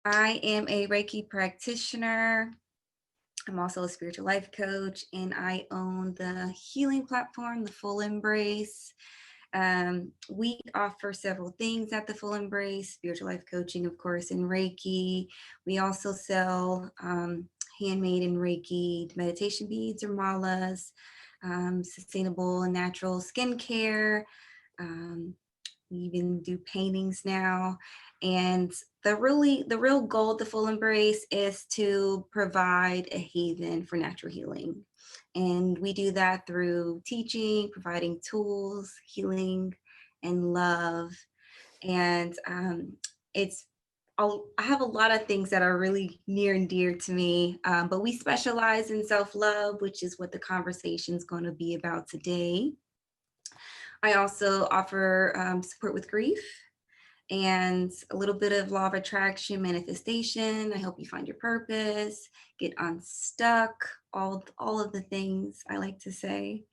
I am a Reiki practitioner. I'm also a spiritual life coach, and I own the healing platform, The Full Embrace. We offer several things at The Full Embrace, spiritual life coaching, of course, and Reiki. We also sell handmade and Reiki meditation beads or malas, sustainable and natural skincare. We even do paintings now. And the real goal of The Full Embrace is to provide a haven for natural healing. And we do that through teaching, providing tools, healing, and love. And I have a lot of things that are really near and dear to me, but we specialize in self-love, which is what the conversation is going to be about today. I also offer support with grief and a little bit of law of attraction, manifestation. I help you find your purpose, get unstuck, all of the things I like to say.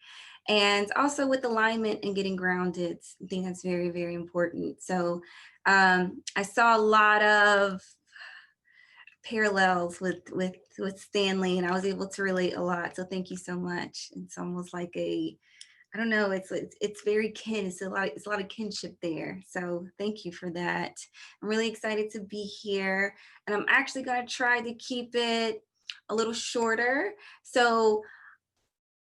And also with alignment and getting grounded. I think that's very, very important. So I saw a lot of parallels with Stanley, and I was able to relate a lot. So thank you so much. It's almost like I don't know, it's very kin. It's a lot of kinship there. So thank you for that. I'm really excited to be here, and I'm actually going to try to keep it a little shorter. So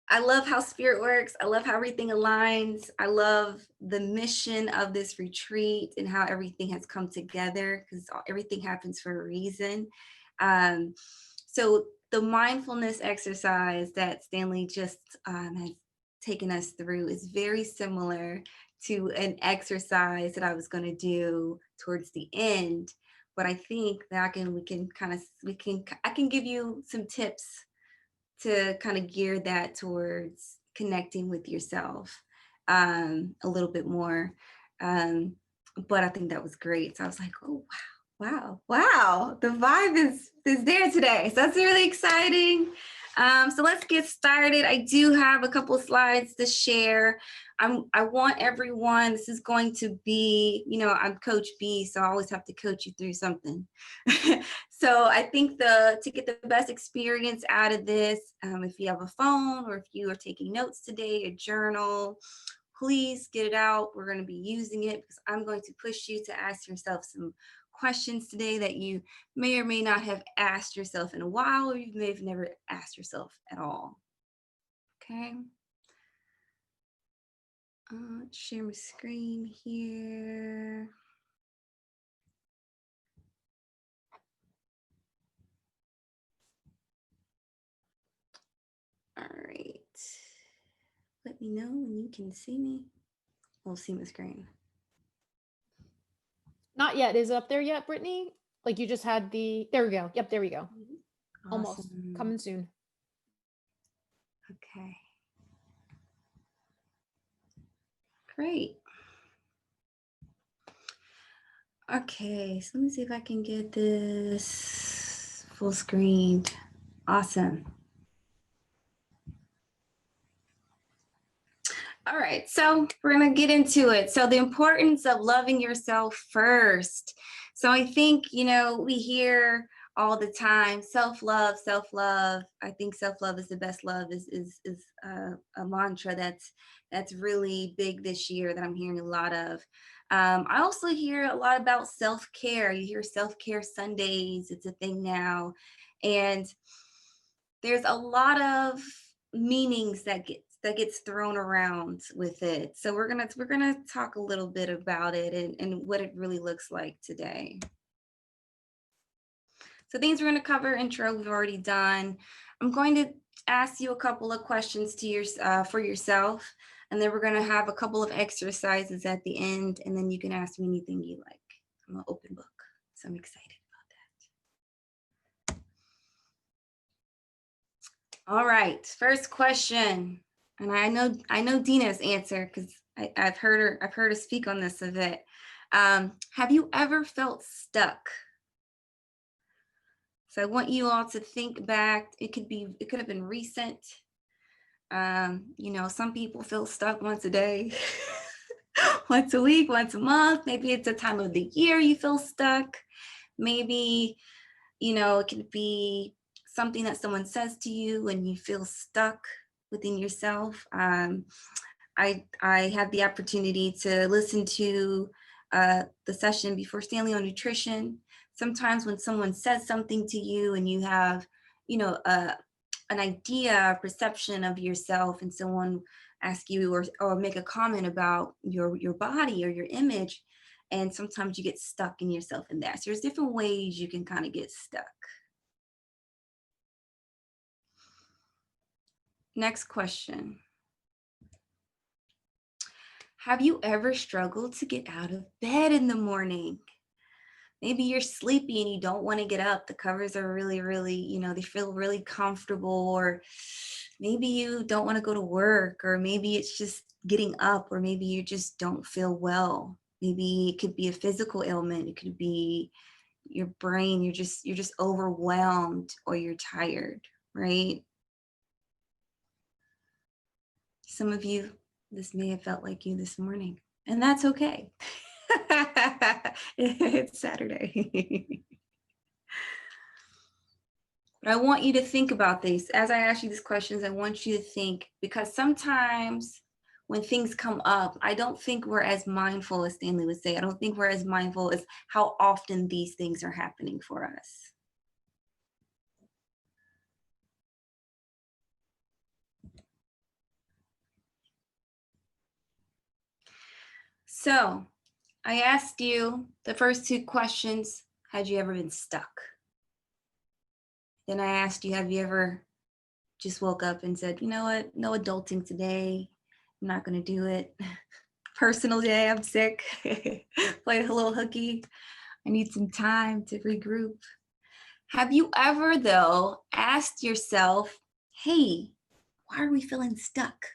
I love how spirit works. I love how everything aligns. I love the mission of this retreat and how everything has come together, because everything happens for a reason. So the mindfulness exercise that Stanley just has taken us through is very similar to an exercise that I was going to do towards the end. But I think that I can give you some tips to kind of gear that towards connecting with yourself a little bit more. But I think that was great. So I was like, oh, wow. The vibe is there today. So that's really exciting. So let's get started. I do have a couple of slides to share. I want everyone, this is going to be, I'm Coach B, so I always have to coach you through something. So I think to get the best experience out of this, if you have a phone or if you are taking notes today, a journal, please get it out. We're going to be using it because I'm going to push you to ask yourself some questions today that you may or may not have asked yourself in a while, or you may have never asked yourself at all. Okay. Let's share my screen here. All right. Let me know when you can see me. We'll see my screen. Not yet. Is it up there yet, Brittany? Like you just had there we go. Yep, there we go. Awesome. Almost coming soon. Okay. Great. Okay, so let me see if I can get this full screen. Awesome. All right, so we're gonna get into it. So the importance of loving yourself first. So I think, we hear all the time, self-love. I think self-love is the best love is a mantra that's really big this year that I'm hearing a lot of. I also hear a lot about self-care. You hear self-care Sundays, it's a thing now. And there's a lot of meanings that gets thrown around with it. So we're gonna talk a little bit about it and what it really looks like today. So things we're gonna cover: intro, we've already done. I'm going to ask you a couple of questions for yourself, and then we're gonna have a couple of exercises at the end, and then you can ask me anything you like. I'm an open book, so I'm excited about that. All right, first question. And I know Dina's answer because I've heard her speak on this a bit. Have you ever felt stuck? So I want you all to think back. It could have been recent. Some people feel stuck once a day, once a week, once a month. Maybe it's a time of the year you feel stuck. Maybe, it could be something that someone says to you and you feel stuck within yourself. I had the opportunity to listen to the session before Stanley on nutrition. Sometimes when someone says something to you and you have, you know, uh, an idea, a perception of yourself, and someone ask you or make a comment about your body or your image, and sometimes you get stuck in yourself in that. So there's different ways you can kind of get stuck. Next question. Have you ever struggled to get out of bed in the morning? Maybe you're sleepy and you don't want to get up. The covers are really, really, they feel really comfortable. Or maybe you don't want to go to work, or maybe it's just getting up, or maybe you just don't feel well. Maybe it could be a physical ailment. It could be your brain. You're just overwhelmed, or you're tired, right? Some of you, this may have felt like you this morning, and that's okay. It's Saturday. But I want you to think about this. As I ask you these questions, I want you to think, because sometimes when things come up, I don't think we're as mindful, as Stanley would say. I don't think we're as mindful as how often these things are happening for us. So I asked you the first two questions. Had you ever been stuck? Then I asked you, have you ever just woke up and said, you know what, no adulting today. I'm not going to do it. Personal day, I'm sick. Play a little hooky. I need some time to regroup. Have you ever, though, asked yourself, hey, why are we feeling stuck?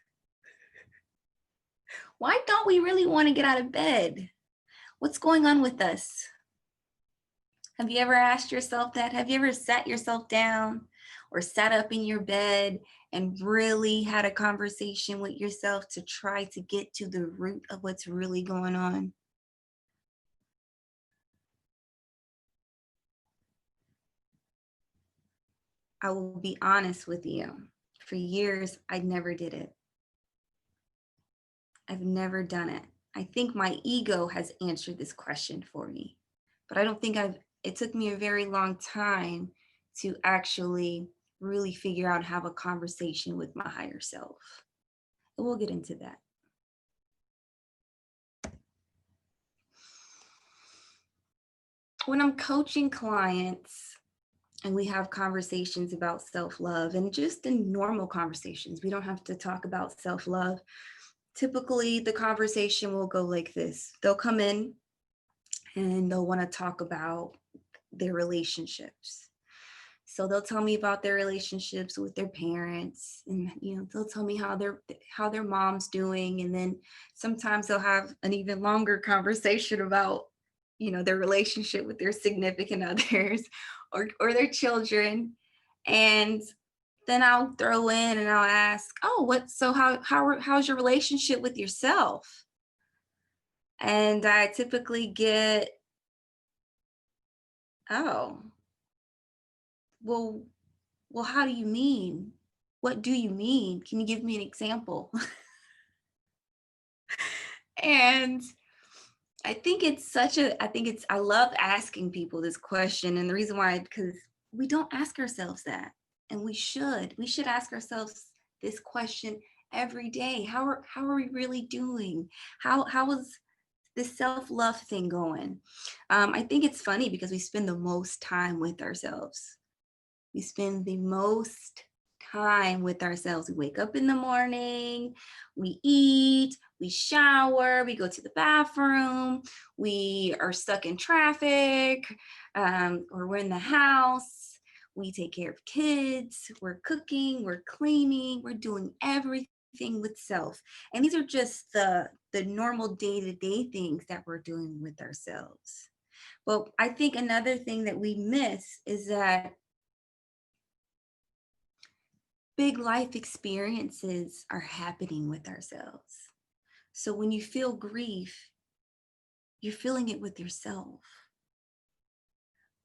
Why don't we really want to get out of bed? What's going on with us? Have you ever asked yourself that? Have you ever sat yourself down or sat up in your bed and really had a conversation with yourself to try to get to the root of what's really going on? I will be honest with you. For years, I never did it. I've never done it. I think my ego has answered this question for me, but I don't think it took me a very long time to actually really figure out, have a conversation with my higher self. And we'll get into that. When I'm coaching clients and we have conversations about self-love, and just in normal conversations, we don't have to talk about self-love. Typically, the conversation will go like this. They'll come in and they'll want to talk about their relationships. So they'll tell me about their relationships with their parents, and they'll tell me how their mom's doing, and then sometimes they'll have an even longer conversation about their relationship with their significant others or their children. And then I'll throw in and I'll ask, oh, how's your relationship with yourself? And I typically get, oh, well, how do you mean? What do you mean? Can you give me an example? And I love asking people this question. And the reason why, because we don't ask ourselves that. And we should ask ourselves this question every day. How are we really doing? How is this self-love thing going? I think it's funny because we spend the most time with ourselves. We spend the most time with ourselves. We wake up in the morning, we eat, we shower, we go to the bathroom, we are stuck in traffic, or we're in the house, we take care of kids, we're cooking, we're cleaning, we're doing everything with self. And these are just the normal day-to-day things that we're doing with ourselves. Well, I think another thing that we miss is that big life experiences are happening with ourselves. So when you feel grief, you're feeling it with yourself.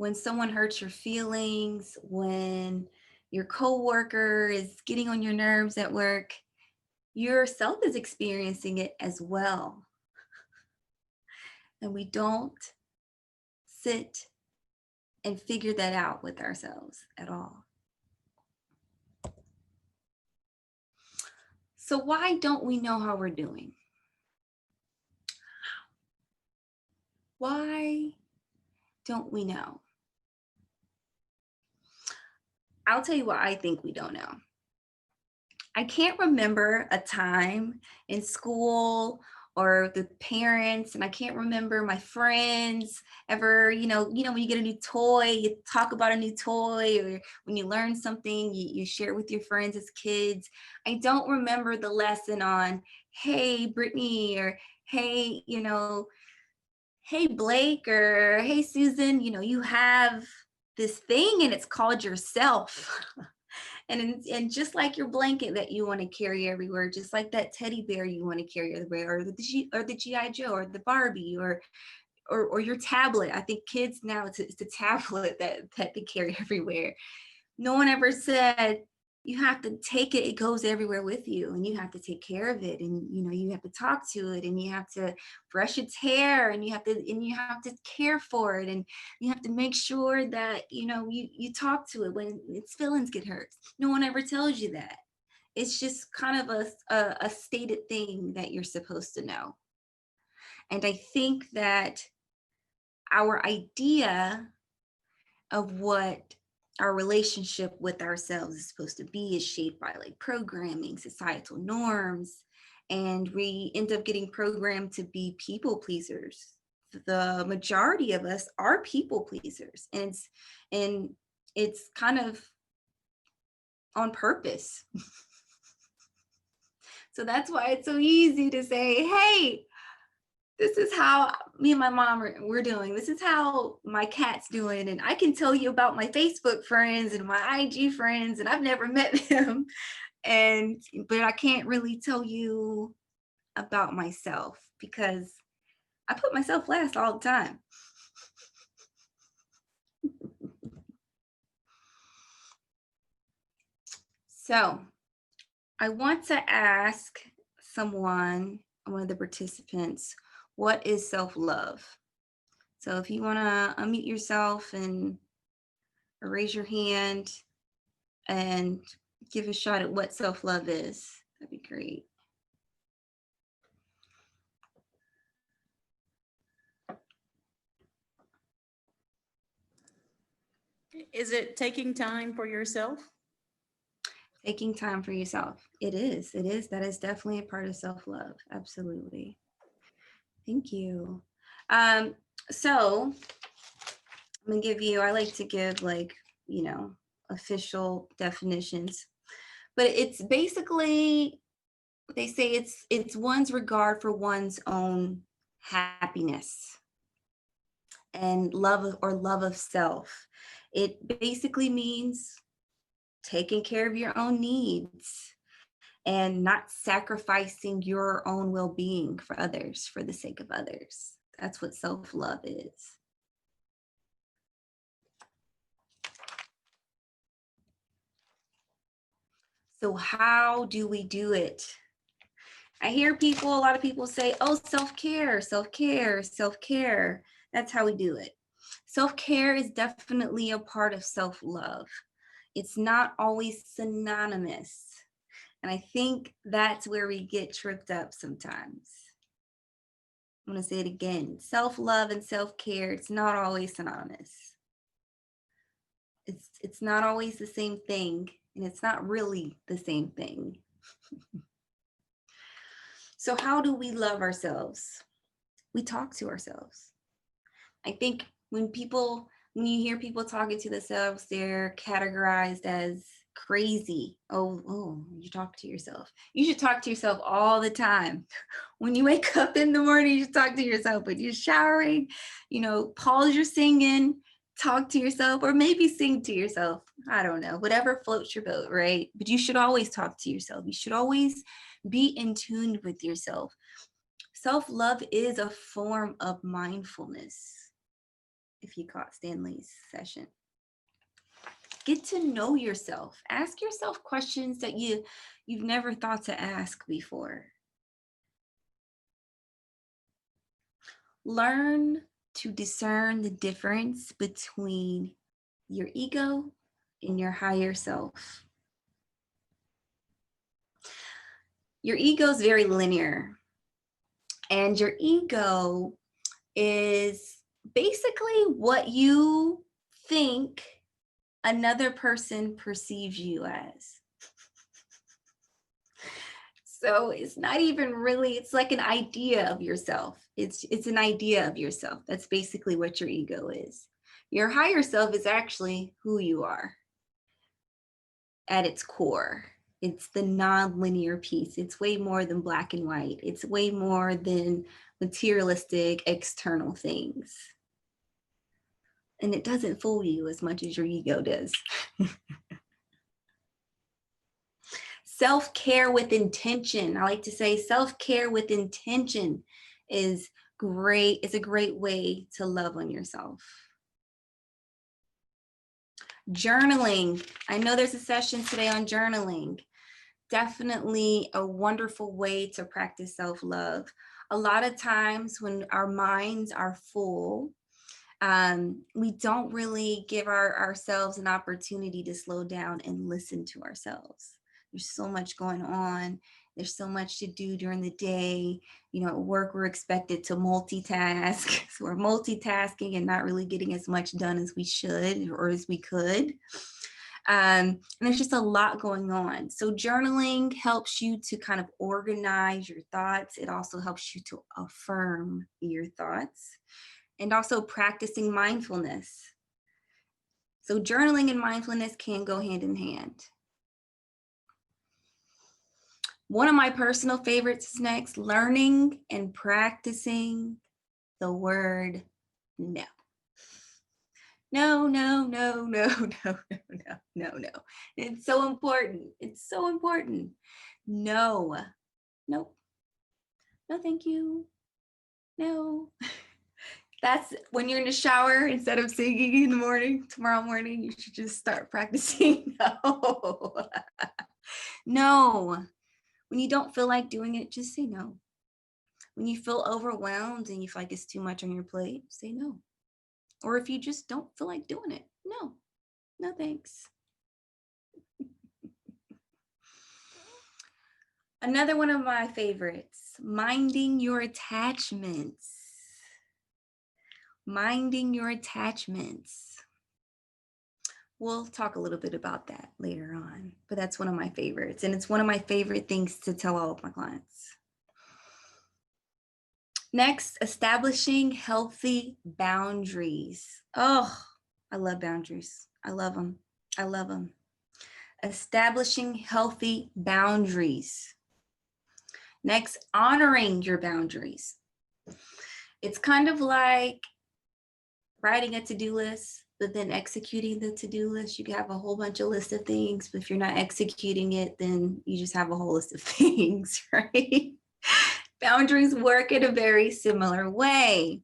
when someone hurts your feelings, when your coworker is getting on your nerves at work, yourself is experiencing it as well. And we don't sit and figure that out with ourselves at all. So why don't we know how we're doing? Why don't we know? I'll tell you what I think we don't know. I can't remember a time in school or the parents, and I can't remember my friends ever, when you get a new toy, you talk about a new toy, or when you learn something, you share it with your friends as kids. I don't remember the lesson on, hey, Brittany, or hey, hey, Blake, or hey, Susan, you have this thing and it's called yourself. And just like your blanket that you want to carry everywhere, just like that teddy bear you want to carry everywhere, or the GI Joe, or the Barbie, or your tablet. I think kids now, it's a tablet that they carry everywhere. No one ever said you have to take it, it goes everywhere with you, and you have to take care of it, and you have to talk to it, and you have to brush its hair, and you have to care for it, and you have to make sure that you talk to it when its feelings get hurt. No one ever tells you that. It's just kind of a stated thing that you're supposed to know. And I think that our idea of what our relationship with ourselves is supposed to be is shaped by like programming, societal norms, and we end up getting programmed to be people pleasers. The majority of us are people pleasers, and it's kind of on purpose. So that's why it's so easy to say, hey, this is how me and my mom we're doing. This is how my cat's doing. And I can tell you about my Facebook friends and my IG friends, and I've never met them. But I can't really tell you about myself because I put myself last all the time. So I want to ask one of the participants, what is self-love? So if you want to unmute yourself and raise your hand and give a shot at what self-love is, that'd be great. Is it taking time for yourself? Taking time for yourself. It is. That is definitely a part of self-love. Absolutely. Thank you. So I'm gonna give you, I like to give official definitions, but it's basically, they say it's one's regard for one's own happiness and love of self. It basically means taking care of your own needs and not sacrificing your own well-being for others for the sake of others. That's what self-love is. So how do we do it? I hear a lot of people say, oh, self-care, self-care, self-care. That's how we do it. Self-care is definitely a part of self-love. It's not always synonymous. And I think that's where we get tripped up sometimes. I'm going to say it again. Self-love and self-care, it's not always synonymous. It's not always the same thing, and it's not really the same thing. So how do we love ourselves? We talk to ourselves. I think when you hear people talking to themselves, they're categorized as crazy. Oh, you talk to yourself. You should talk to yourself all the time. When you wake up in the morning, you should talk to yourself. When you're showering, pause your singing, talk to yourself, or maybe sing to yourself. I don't know, whatever floats your boat, right? But you should always talk to yourself. You should always be in tune with yourself. Self-love is a form of mindfulness. if you caught Stanley's session. Get to know yourself. Ask yourself questions that you've never thought to ask before. Learn to discern the difference between your ego and your higher self. Your ego is very linear, and your ego is basically what you think another person perceives you as. So it's not even really, it's like an idea of yourself. It's an idea of yourself. That's basically what your ego is. Your higher self is actually who you are at its core. It's the non-linear piece. It's way more than black and white. It's way more than materialistic external things. And it doesn't fool you as much as your ego does. Self-care with intention. I like to say self-care with intention is great. It's a great way to love on yourself. Journaling. I know there's a session today on journaling. Definitely a wonderful way to practice self-love. A lot of times when our minds are full, we don't really give ourselves an opportunity to slow down and listen to ourselves. There's so much going on. There's so much to do during the day. You know, at work, we're expected to multitask. So we're multitasking and not really getting as much done as we should or as we could. And there's just a lot going on. So journaling helps you to kind of organize your thoughts. It also helps you to affirm your thoughts, and also practicing mindfulness. So journaling and mindfulness can go hand in hand. One of my personal favorites is next, learning and practicing the word no. No, no, no, no, no, no, no, no, no. It's so important. It's so important. No. Nope. No, thank you. No. That's when you're in the shower, instead of singing in the morning, tomorrow morning, you should just start practicing no. No. When you don't feel like doing it, just say no. When you feel overwhelmed and you feel like it's too much on your plate, say no. Or if you just don't feel like doing it, no. No thanks. Another one of my favorites, minding your attachments. Minding your attachments. We'll talk a little bit about that later on, but that's one of my favorites. And it's one of my favorite things to tell all of my clients. Next, establishing healthy boundaries. Oh, I love boundaries. I love them. I love them. Establishing healthy boundaries. Next, honoring your boundaries. It's kind of like writing a to-do list, but then executing the to-do list. You can have a whole bunch of lists of things, but if you're not executing it, then you just have a whole list of things, right? Boundaries work in a very similar way.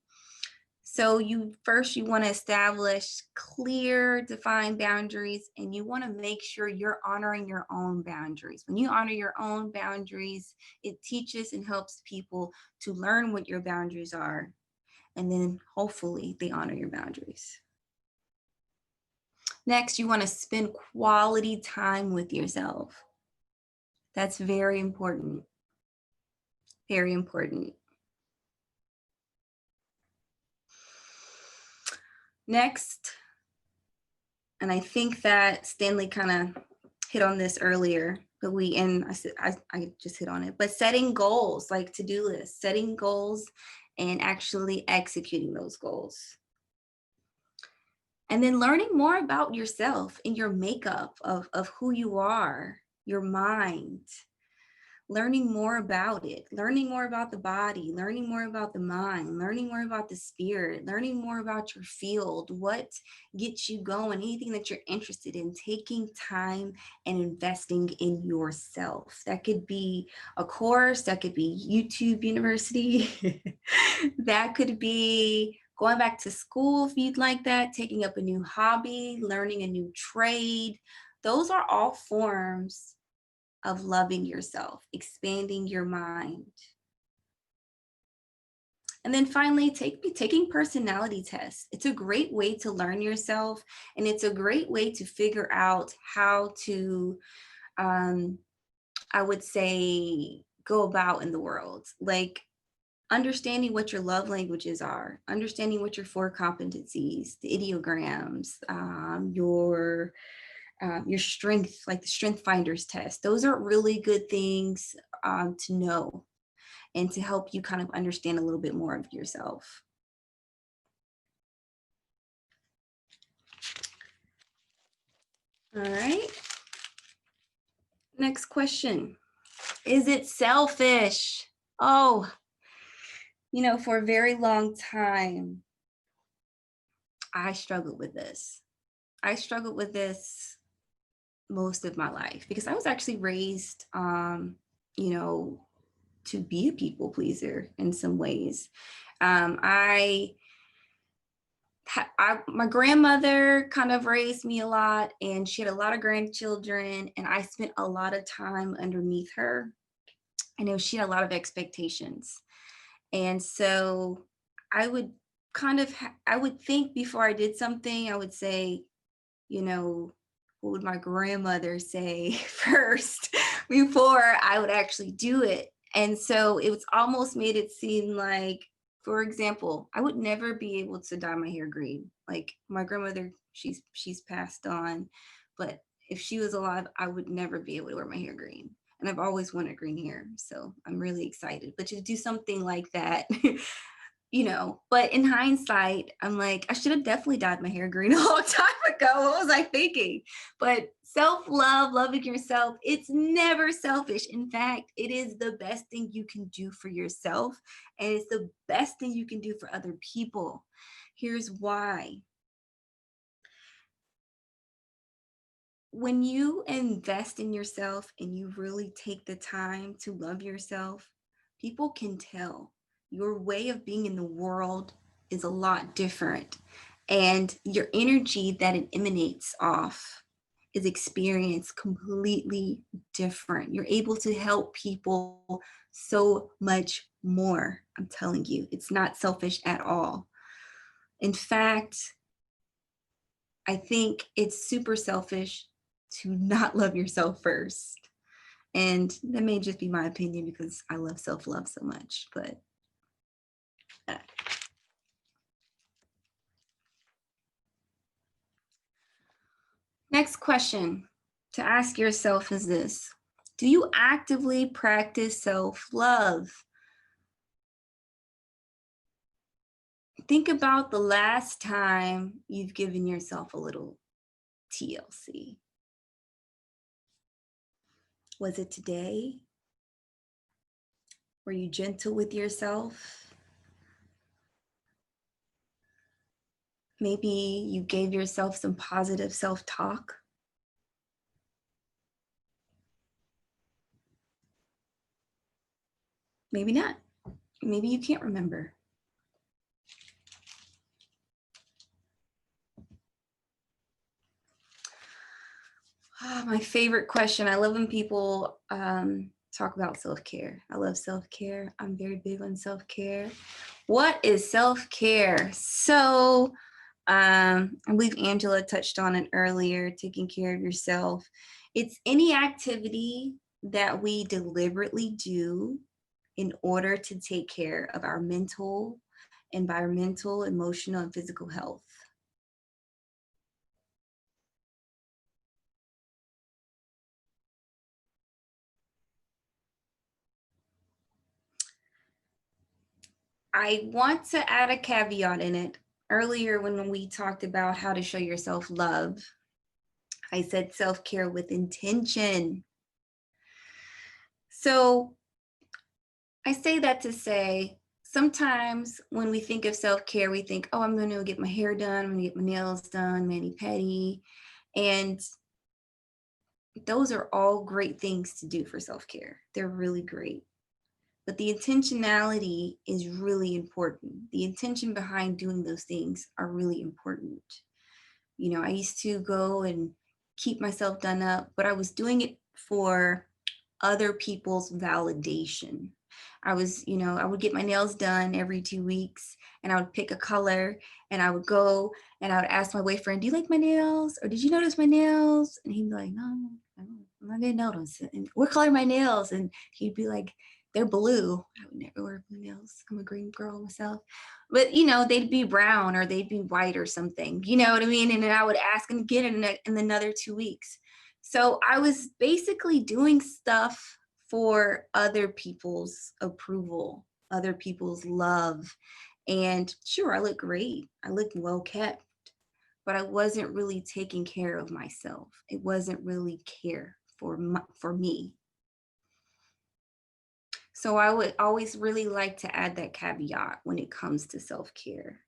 So you want to establish clear, defined boundaries, and you want to make sure you're honoring your own boundaries. When you honor your own boundaries, it teaches and helps people to learn what your boundaries are, and then hopefully they honor your boundaries. Next, you want to spend quality time with yourself. That's very important. Very important. Next, and I think that Stanley kind of hit on this earlier, but I just hit on it, but setting goals, like to-do lists, setting goals and actually executing those goals. And then learning more about yourself and your makeup of who you are, your mind, learning more about it, learning more about the body, learning more about the mind, learning more about the spirit, learning more about your field, what gets you going, anything that you're interested in, taking time and investing in yourself. That could be a course, that could be YouTube University, that could be going back to school if you'd like that, taking up a new hobby, learning a new trade. Those are all forms of loving yourself, expanding your mind. And then finally, taking personality tests. It's a great way to learn yourself, and it's a great way to figure out how to, I would say, go about in the world. Like understanding what your love languages are, understanding what your four competencies, the ideograms, your strength, like the strength finders test. Those are really good things to know and to help you kind of understand a little bit more of yourself. All right. Next question. Is it selfish? Oh, for a very long time, I struggled with this. I struggled with this most of my life because I was actually raised, to be a people pleaser in some ways. My grandmother kind of raised me a lot, and she had a lot of grandchildren, and I spent a lot of time underneath her. And she had a lot of expectations. And so I would I would think before I did something, I would say, what would my grandmother say first before I would actually do it? And so it was almost made it seem like, for example, I would never be able to dye my hair green. Like my grandmother, she's passed on, but if she was alive, I would never be able to wear my hair green. And I've always wanted green hair, so I'm really excited. But to do something like that, but in hindsight, I'm like, I should have definitely dyed my hair green a long time ago. What was I thinking? But self-love, loving yourself, it's never selfish. In fact, it is the best thing you can do for yourself, and it's the best thing you can do for other people. Here's why. When you invest in yourself and you really take the time to love yourself, people can tell your way of being in the world is a lot different. And your energy that it emanates off is experienced completely different. You're able to help people so much more. I'm telling you, it's not selfish at all. In fact, I think it's super selfish to not love yourself first. And that may just be my opinion because I love self-love so much, but next question to ask yourself is this: do you actively practice self-love? Think about the last time you've given yourself a little TLC. Was it today? Were you gentle with yourself? Maybe you gave yourself some positive self-talk. Maybe not. Maybe you can't remember. Oh, my favorite question. I love when people talk about self-care. I love self-care. I'm very big on self-care. What is self-care? So I believe Angela touched on it earlier, taking care of yourself. It's any activity that we deliberately do in order to take care of our mental, environmental, emotional, and physical health. I want to add a caveat in it. Earlier, when we talked about how to show yourself love, I said self-care with intention. So I say that to say, sometimes when we think of self-care, we think, oh, I'm going to get my hair done, I'm going to get my nails done, mani-pedi. And those are all great things to do for self-care. They're really great. but the intentionality is really important. The intention behind doing those things are really important. You know, I used to go and keep myself done up, but I was doing it for other people's validation. I was, you know, I would get my nails done every 2 weeks, and I would pick a color, and I would go and I would ask my boyfriend, do you like my nails? Or did you notice my nails? And he'd be like, no, I'm not gonna notice. And what color are my nails? And he'd be like, they're blue. I would never wear blue nails. I'm a green girl myself. But, you know, they'd be brown or they'd be white or something, you know what I mean? And then I would ask him again in another 2 weeks. So I was basically doing stuff for other people's approval, other people's love. And sure, I look great. I look well kept, but I wasn't really taking care of myself. It wasn't really care for me. So I would always really like to add that caveat when it comes to self-care.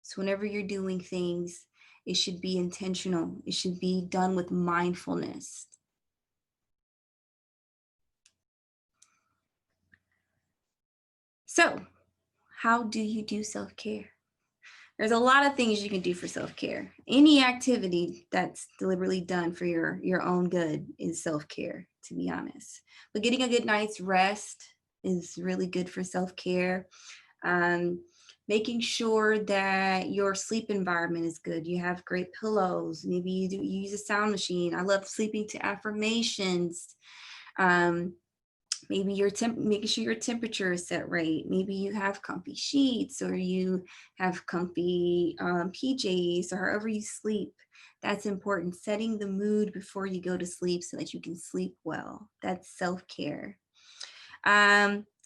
So whenever you're doing things, it should be intentional. It should be done with mindfulness. So how do you do self-care? There's a lot of things you can do for self-care. Any activity that's deliberately done for your own good is self-care, to be honest. But getting a good night's rest is really good for self-care. Making sure that your sleep environment is good. You have great pillows. Maybe you use a sound machine. I love sleeping to affirmations. Maybe making sure your temperature is set right. Maybe you have comfy sheets, or you have comfy PJs, or however you sleep. That's important. Setting the mood before you go to sleep so that you can sleep well. That's self-care.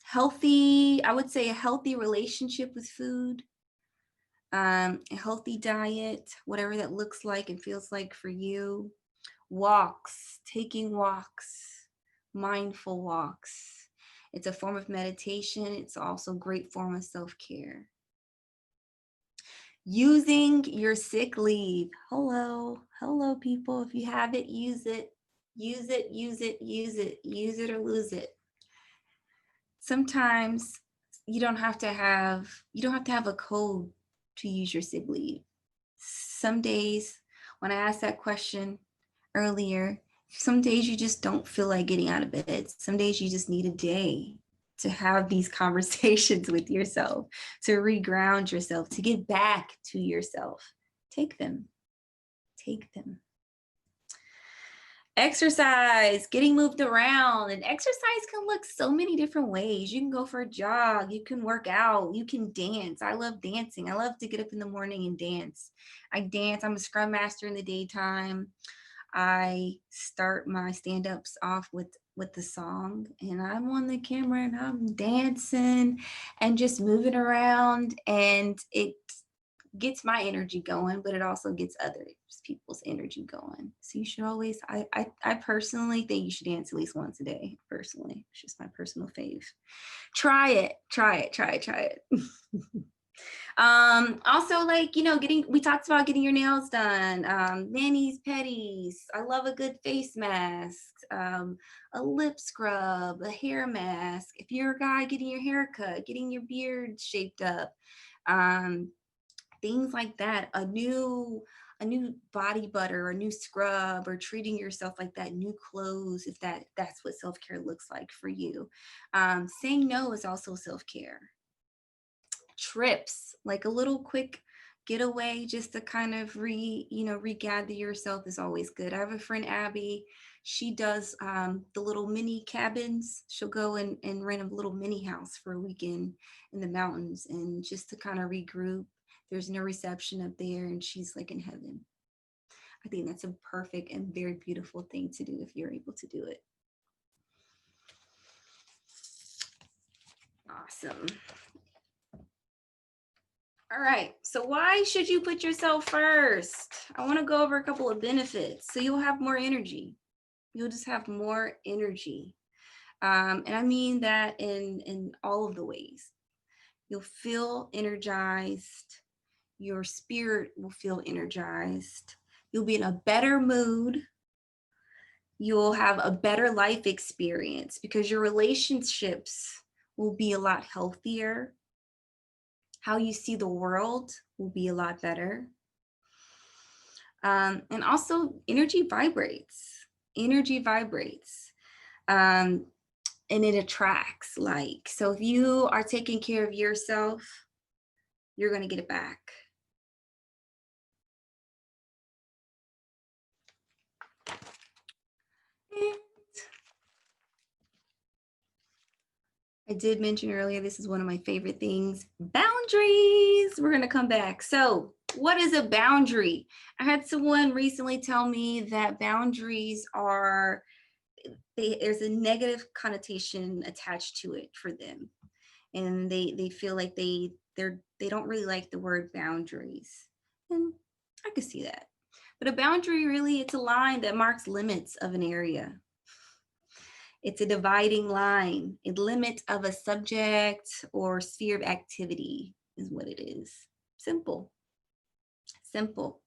Healthy, I would say a healthy relationship with food, a healthy diet, whatever that looks like and feels like for you. Walks, taking walks, mindful walks. It's a form of meditation. It's also a great form of self-care. Using your sick leave. Hello people. If you have it, use it. Use it, use it, use it. Use it or lose it. Sometimes you don't have to have a code to use your sick leave. Some days, when I asked that question earlier, some days you just don't feel like getting out of bed. Some days you just need a day to have these conversations with yourself, to reground yourself, to get back to yourself. Take them. Exercise, getting moved around. And exercise can look so many different ways. You can go for a jog, you can work out, you can dance. I love dancing. I love to get up in the morning and dance. I dance. I'm a scrum master in the daytime. I start my stand-ups off with the song, and I'm on the camera and I'm dancing and just moving around, and it gets my energy going, but it also gets other people's energy going. So you should always, I personally think you should dance at least once a day. Personally, it's just my personal fave. Try it. Also, like, you know, we talked about getting your nails done, manis, pedis. I love a good face mask, a lip scrub, a hair mask. If you're a guy, getting your hair cut, getting your beard shaped up, things like that. A new body butter, a new scrub, or treating yourself like that. New clothes, if that's what self-care looks like for you. Saying no is also self-care. Trips, like a little quick getaway just to kind of regather yourself is always good. I have a friend, Abby. She does the little mini cabins. She'll go and rent a little mini house for a weekend in the mountains, and just to kind of regroup. There's no reception up there, and she's like in heaven. I think that's a perfect and very beautiful thing to do if you're able to do it. Awesome. All right, so why should you put yourself first? I want to go over a couple of benefits. So you'll have more energy. You'll just have more energy. And I mean that in all of the ways. You'll feel energized. Your spirit will feel energized. You'll be in a better mood. You'll have a better life experience because your relationships will be a lot healthier. How you see the world will be a lot better. And also energy vibrates. Energy vibrates. And it attracts like. So if you are taking care of yourself, you're going to get it back. And I did mention earlier, this is one of my favorite things, boundaries. We're going to come back. So what is a boundary? I had someone recently tell me that boundaries are, there's a negative connotation attached to it for them. And they feel like they don't really like the word boundaries. And I could see that. But a boundary really, it's a line that marks limits of an area. It's a dividing line, a limit of a subject or sphere of activity is what it is. Simple, simple.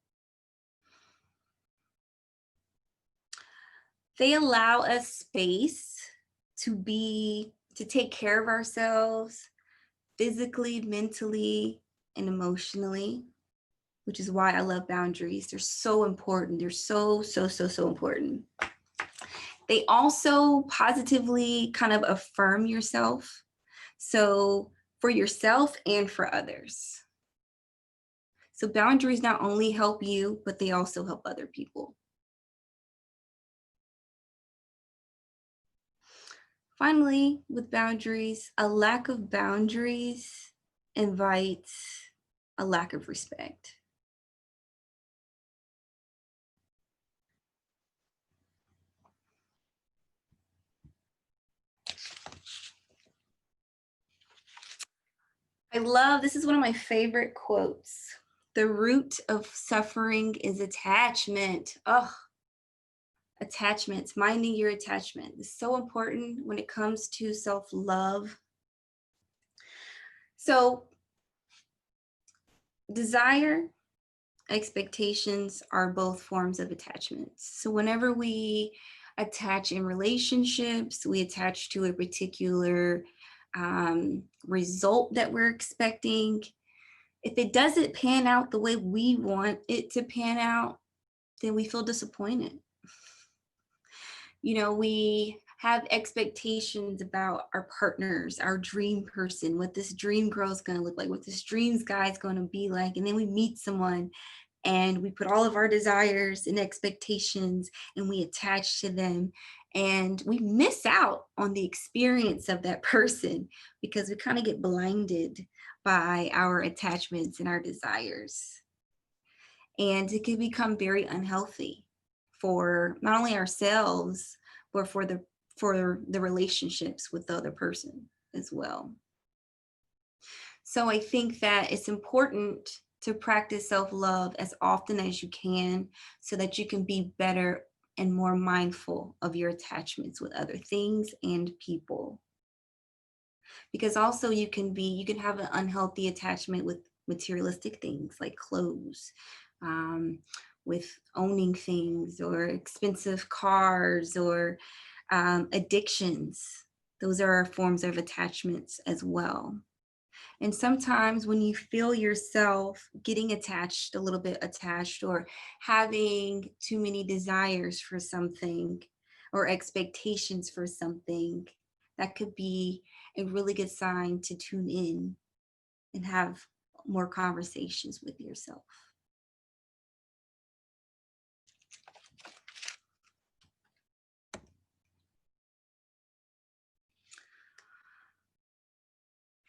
They allow us space to take care of ourselves physically, mentally, and emotionally, which is why I love boundaries. They're so important. They're so important. They also positively kind of affirm yourself. So for yourself and for others. So boundaries not only help you, but they also help other people. Finally, with boundaries, a lack of boundaries invites a lack of respect. I love, this is one of my favorite quotes. The root of suffering is attachment. Oh, attachments, minding your attachment is so important when it comes to self-love. So desire, expectations are both forms of attachments. So whenever we attach in relationships, we attach to a particular result that we're expecting. If it doesn't pan out the way we want it to pan out, then we feel disappointed. You know, we have expectations about our partners, our dream person, what this dream girl is going to look like, what this dreams guy is going to be like. And then we meet someone and we put all of our desires and expectations and we attach to them. And we miss out on the experience of that person because we kind of get blinded by our attachments and our desires. And it can become very unhealthy for not only ourselves, but for the relationships with the other person as well. So I think that it's important to practice self-love as often as you can so that you can be better and more mindful of your attachments with other things and people. Because also you can have an unhealthy attachment with materialistic things like clothes, with owning things or expensive cars or addictions. Those are forms of attachments as well. And sometimes when you feel yourself getting attached, a little bit attached, or having too many desires for something or expectations for something, that could be a really good sign to tune in and have more conversations with yourself.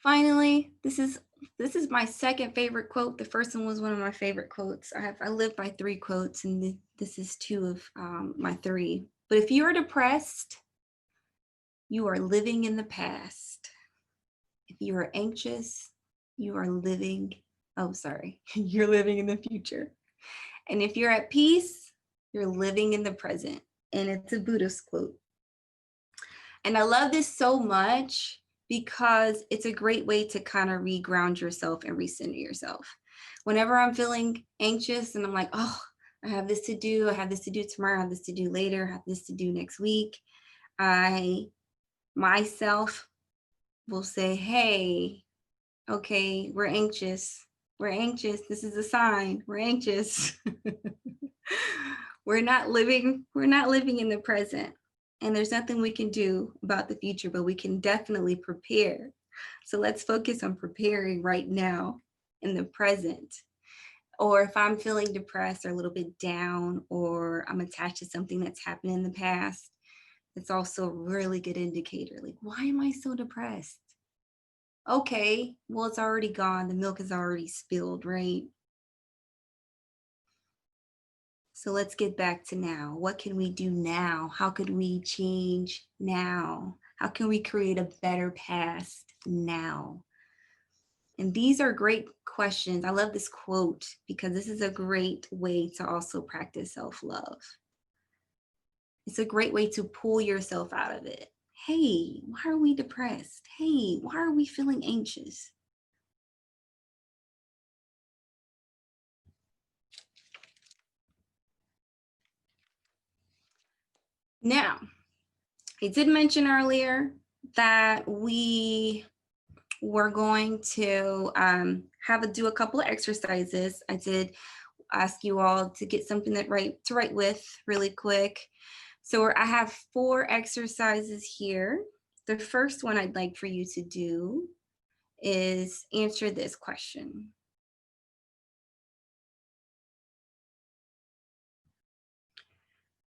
Finally, this is my second favorite quote. The first one was one of my favorite quotes. I live by 3 quotes, and this is 2 of my 3. But if you are depressed, you are living in the past. If you are anxious, you are living, you're living in the future. And if you're at peace, you're living in the present. And it's a Buddhist quote. And I love this so much because it's a great way to kind of reground yourself and recenter yourself. Whenever I'm feeling anxious and I'm like, oh, I have this to do, I have this to do tomorrow, I have this to do later, I have this to do next week, I myself we'll say, hey, okay, we're anxious. We're anxious. This is a sign. We're anxious. We're not living in the present. And there's nothing we can do about the future, but we can definitely prepare. So let's focus on preparing right now in the present. Or if I'm feeling depressed or a little bit down, or I'm attached to something that's happened in the past, it's also a really good indicator. Like, why am I so depressed? Okay, well, it's already gone. The milk is already spilled, right? So let's get back to now. What can we do now? How could we change now? How can we create a better past now? And these are great questions. I love this quote because this is a great way to also practice self-love. It's a great way to pull yourself out of it. Hey, why are we depressed? Hey, why are we feeling anxious? Now, I did mention earlier that we were going to do a couple of exercises. I did ask you all to get something to write with really quick. So I have 4 exercises here. The first one I'd like for you to do is answer this question.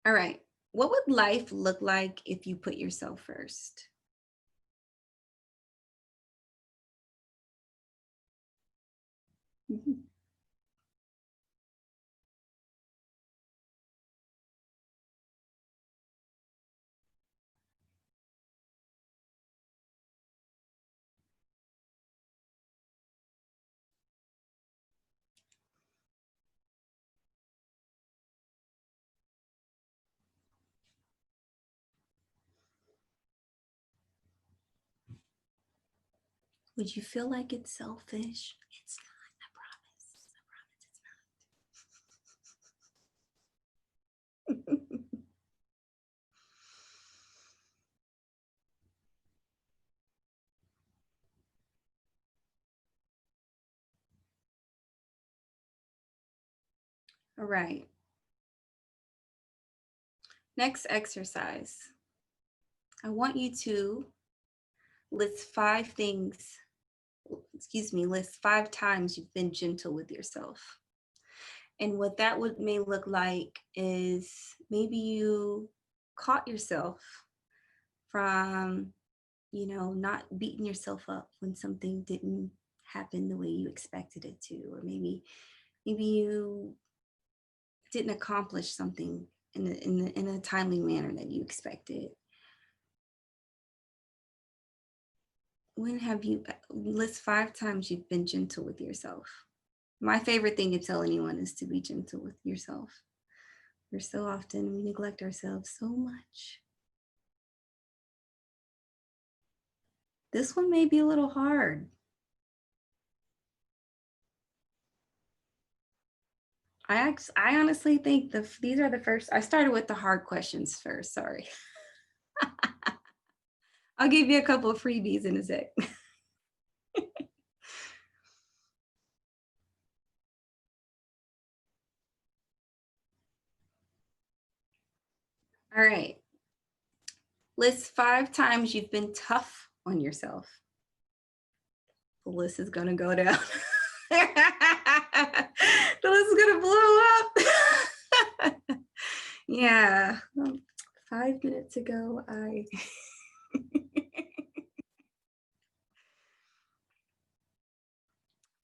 All right, what would life look like if you put yourself first? Mhm. Would you feel like it's selfish? It's not, I promise. I promise it's not. All right. Next exercise. I want you to list 5 things, list 5 times you've been gentle with yourself. And what that may look like is maybe you caught yourself from, not beating yourself up when something didn't happen the way you expected it to, or maybe you didn't accomplish something in a timely manner that you expected. When have you list 5 times you've been gentle with yourself? My favorite thing to tell anyone is to be gentle with yourself. We're so often, we neglect ourselves so much. This one may be a little hard. I honestly think these are the first, I started with the hard questions first, sorry. I'll give you a couple of freebies in a sec. All right. List 5 times you've been tough on yourself. The list is gonna go down. The list is gonna blow up. Yeah, 5 minutes ago,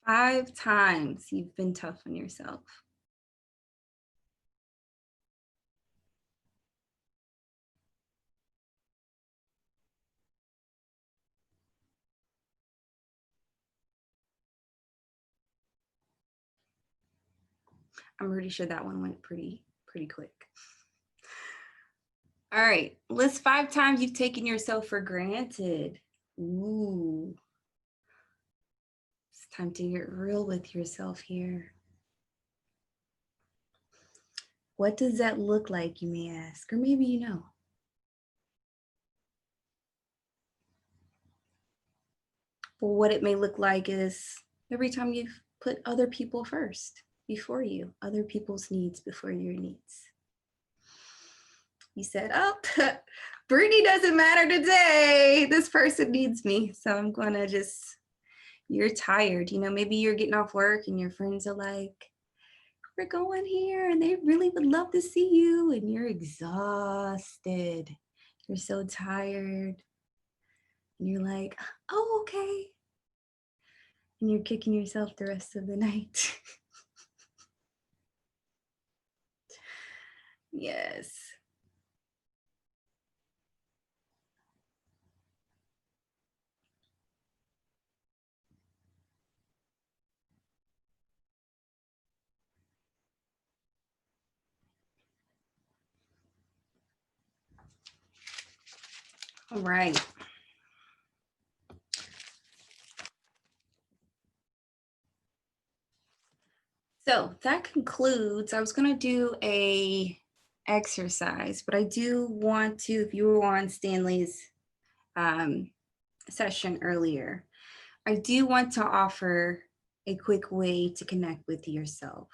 5 times you've been tough on yourself. I'm pretty sure that one went pretty quick. All right, list 5 times you've taken yourself for granted. Ooh. It's time to get real with yourself here. What does that look like, you may ask, or maybe you know. But what it may look like is every time you put other people first before you, other people's needs before your needs. You said, oh, Brittany doesn't matter today. This person needs me. So I'm going to just, you're tired. You know, maybe you're getting off work and your friends are like, we're going here and they really would love to see you. And you're exhausted. You're so tired. And you're like, oh, okay. And you're kicking yourself the rest of the night. Yes. All right. So that concludes. I was going to do a exercise, but I do want to, if you were on Stanley's session earlier, I do want to offer a quick way to connect with yourself.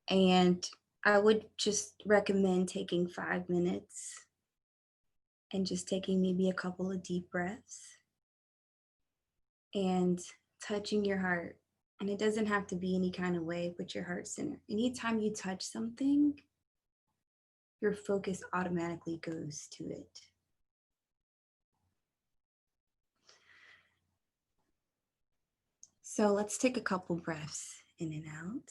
And I would just recommend taking 5 minutes and just taking maybe a couple of deep breaths and touching your heart. And it doesn't have to be any kind of way, but your heart center. Anytime you touch something, your focus automatically goes to it. So let's take a couple breaths in and out.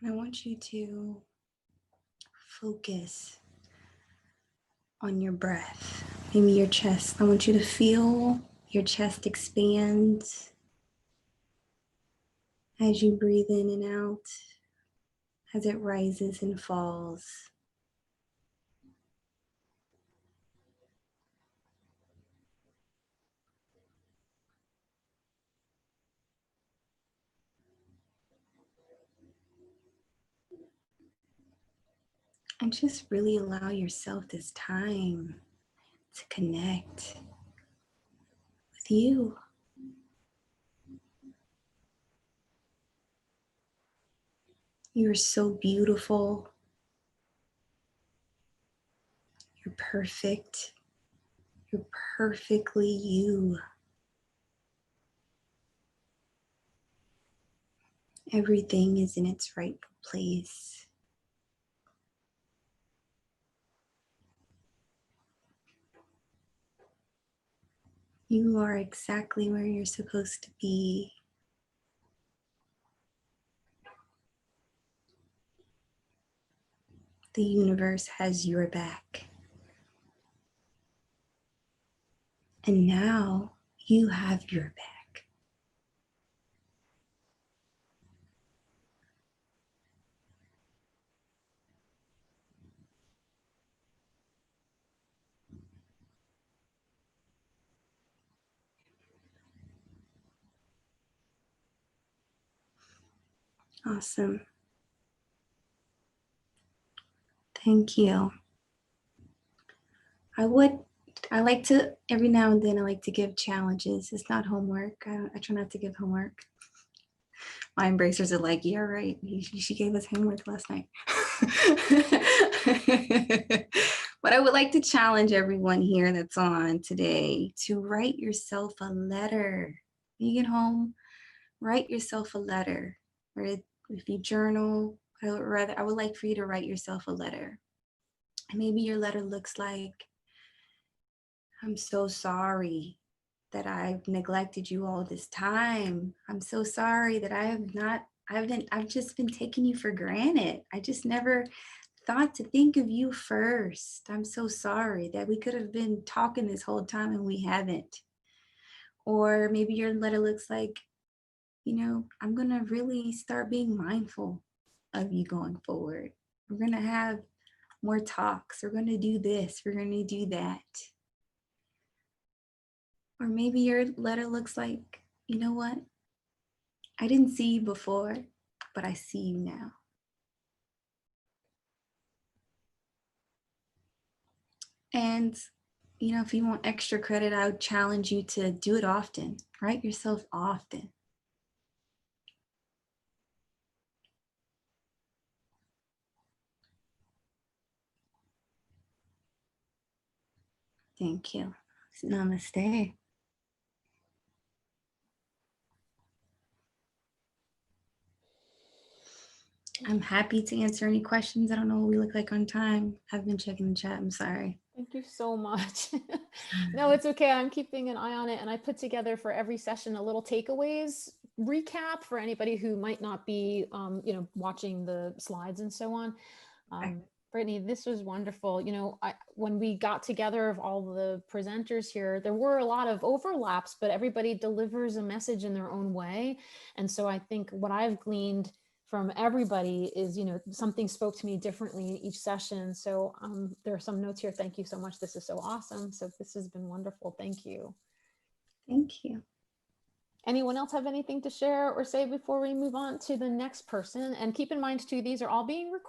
And I want you to focus on your breath, maybe your chest. I want you to feel your chest expand as you breathe in and out, as it rises and falls. And just really allow yourself this time to connect with you. You are so beautiful. You're perfect. You're perfectly you. Everything is in its rightful place. You are exactly where you're supposed to be. The universe has your back. And now you have your back. Awesome. Thank you. I like to, every now and then, I like to give challenges. It's not homework. I try not to give homework. My embracers are like, yeah, right. She gave us homework last night. But I would like to challenge everyone here that's on today to write yourself a letter. When you get home, write yourself a letter. Or if you journal, I would like for you to write yourself a letter. And maybe your letter looks like, I'm so sorry that I've neglected you all this time. I'm so sorry that I've just been taking you for granted. I just never thought to think of you first. I'm so sorry that we could have been talking this whole time and we haven't. Or maybe your letter looks like, I'm gonna really start being mindful of you going forward. We're gonna have more talks. We're going to do this. We're going to do that. Or maybe your letter looks like, you know what? I didn't see you before, but I see you now. And, you know, if you want extra credit, I would challenge you to do it often. Write yourself often. Thank you. Namaste. I'm happy to answer any questions. I don't know what we look like on time. I've been checking the chat. I'm sorry. Thank you so much. No, it's okay. I'm keeping an eye on it. And I put together for every session a little takeaways recap for anybody who might not be, watching the slides and so on. Brittany, this was wonderful. You know, when we got together of all the presenters here, there were a lot of overlaps, but everybody delivers a message in their own way. And so I think what I've gleaned from everybody is, you know, something spoke to me differently in each session. So there are some notes here. Thank you so much. This is so awesome. So this has been wonderful. Thank you. Thank you. Anyone else have anything to share or say before we move on to the next person? And keep in mind too, these are all being recorded.